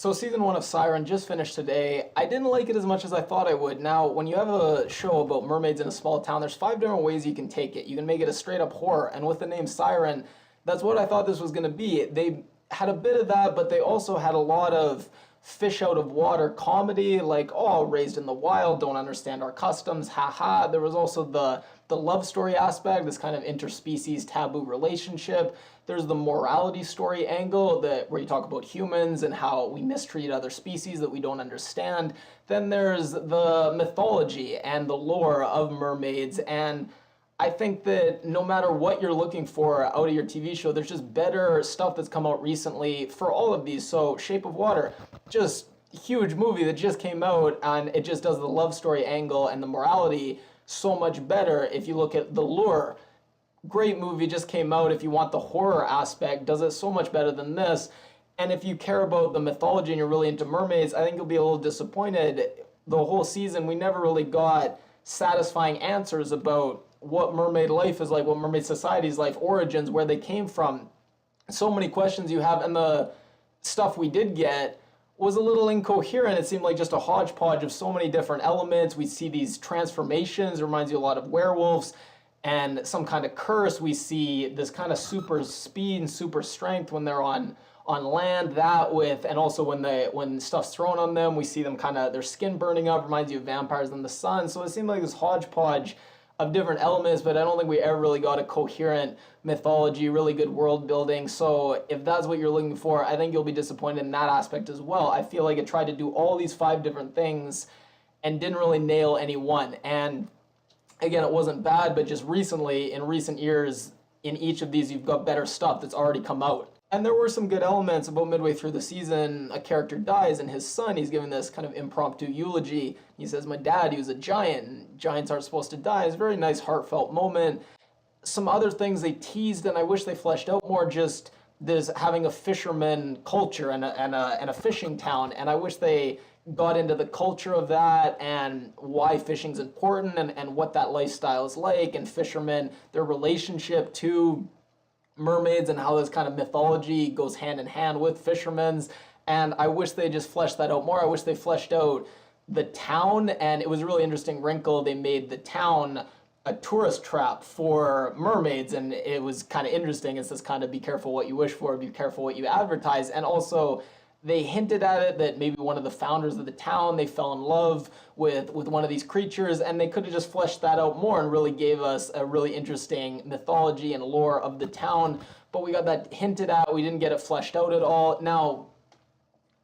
So season one of Siren just finished today. I didn't like it as much as I thought I would. Now, when you have a show about mermaids in a small town, there's five different ways you can take it. You can make it a straight up horror, and with the name Siren, that's what I thought this was going to be. They had a bit of that, but they also had a lot of fish out of water comedy, like, oh, raised in the wild, don't understand our customs, haha. There was also the love story aspect, this kind of interspecies taboo relationship. There's the morality story angle that where you talk about humans and how we mistreat other species that we don't understand. Then there's the mythology and the lore of mermaids, and I think that no matter what you're looking for out of your TV show, there's just better stuff that's come out recently for all of these. So Shape of Water, just huge movie that just came out, and it just does the love story angle and the morality so much better. If you look at The Lure, great movie, just came out. If you want the horror aspect, does it so much better than this. And if you care about the mythology and you're really into mermaids, I think you'll be a little disappointed. The whole season, we never really got satisfying answers about what mermaid life is like, what mermaid society's life, origins, where they came from. So many questions you have, and the stuff we did get was a little incoherent. It seemed like just a hodgepodge of so many different elements. We see these transformations, it reminds you a lot of werewolves, and some kind of curse. We see this kind of super speed and super strength when they're on land, that with, and also when stuff's thrown on them, we see them kind of, their skin burning up, reminds you of vampires in the sun. So it seemed like this hodgepodge of different elements, but I don't think we ever really got a coherent mythology, really good world building. So if that's what you're looking for, I think you'll be disappointed in that aspect as well. I feel like it tried to do all these five different things and didn't really nail any one. And again, it wasn't bad, but just recently, in recent years, in each of these, you've got better stuff that's already come out. And there were some good elements. About midway through the season, a character dies, and his son, he's giving this kind of impromptu eulogy. He says, my dad, he was a giant, and giants aren't supposed to die. It's a very nice, heartfelt moment. Some other things they teased, and I wish they fleshed out more, just this having a fisherman culture and a fishing town, and I wish they got into the culture of that and why fishing's important and what that lifestyle is like, and fishermen, their relationship to mermaids and how this kind of mythology goes hand in hand with fishermen's. And I wish they just fleshed that out more. I wish they fleshed out the town, and it was a really interesting wrinkle. They made the town a tourist trap for mermaids, and it was kind of interesting. It's this kind of be careful what you wish for, be careful what you advertise. And also they hinted at it that maybe one of the founders of the town, they fell in love with one of these creatures, and they could have just fleshed that out more and really gave us a really interesting mythology and lore of the town. But we got that hinted at, we didn't get it fleshed out at all. Now,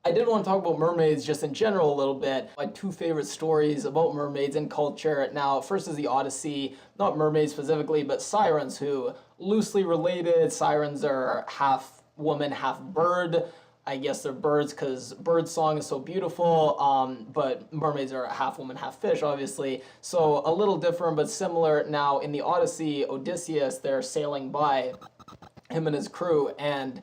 I did want to talk about mermaids just in general a little bit. My two favorite stories about mermaids and culture. Now, first is the Odyssey, not mermaids specifically, but sirens, who loosely related. Sirens are half woman, half bird. I guess they're birds because bird song is so beautiful, but mermaids are half woman, half fish, obviously. So a little different, but similar. Now, in the Odyssey, Odysseus, they're sailing by, him and his crew, and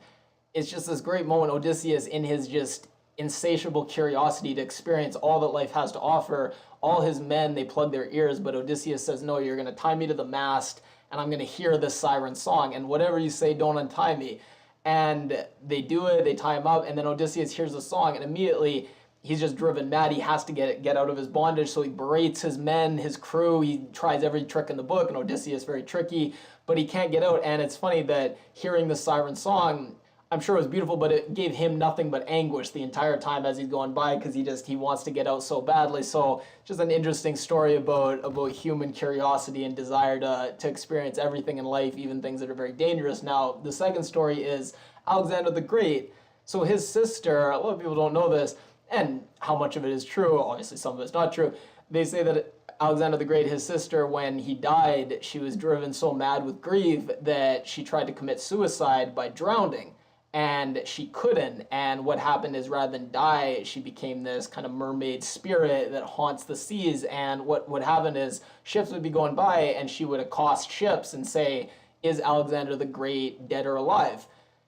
it's just this great moment. Odysseus, in his just insatiable curiosity to experience all that life has to offer, all his men, they plug their ears, but Odysseus says, no, you're going to tie me to the mast, and I'm going to hear this siren song, and whatever you say, don't untie me. And they do it, they tie him up, and then Odysseus hears the song, and immediately he's just driven mad. He has to get out of his bondage, so he berates his men, his crew. He tries every trick in the book, and Odysseus is very tricky, but he can't get out. And it's funny that hearing the siren song, I'm sure it was beautiful, but it gave him nothing but anguish the entire time as he's going by, because he wants to get out so badly. So just an interesting story about human curiosity and desire to experience everything in life, even things that are very dangerous. Now, the second story is Alexander the Great. So his sister, a lot of people don't know this, and how much of it is true, obviously some of it's not true. They say that Alexander the Great, his sister, when he died, she was driven so mad with grief that she tried to commit suicide by drowning. And she couldn't, and what happened is, rather than die, she became this kind of mermaid spirit that haunts the seas. And what would happen is, ships would be going by, and she would accost ships and say, is Alexander the Great dead or alive?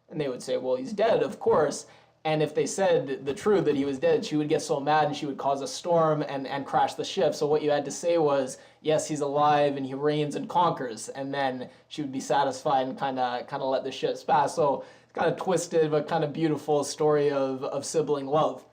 And they would say, well, he's dead, of course. And if they said the truth, that he was dead, she would get so mad and she would cause a storm and crash the ship. So what you had to say was, yes, he's alive and he reigns and conquers. And then she would be satisfied and kind of let the ships pass. So it's kind of twisted but kind of beautiful story of sibling love.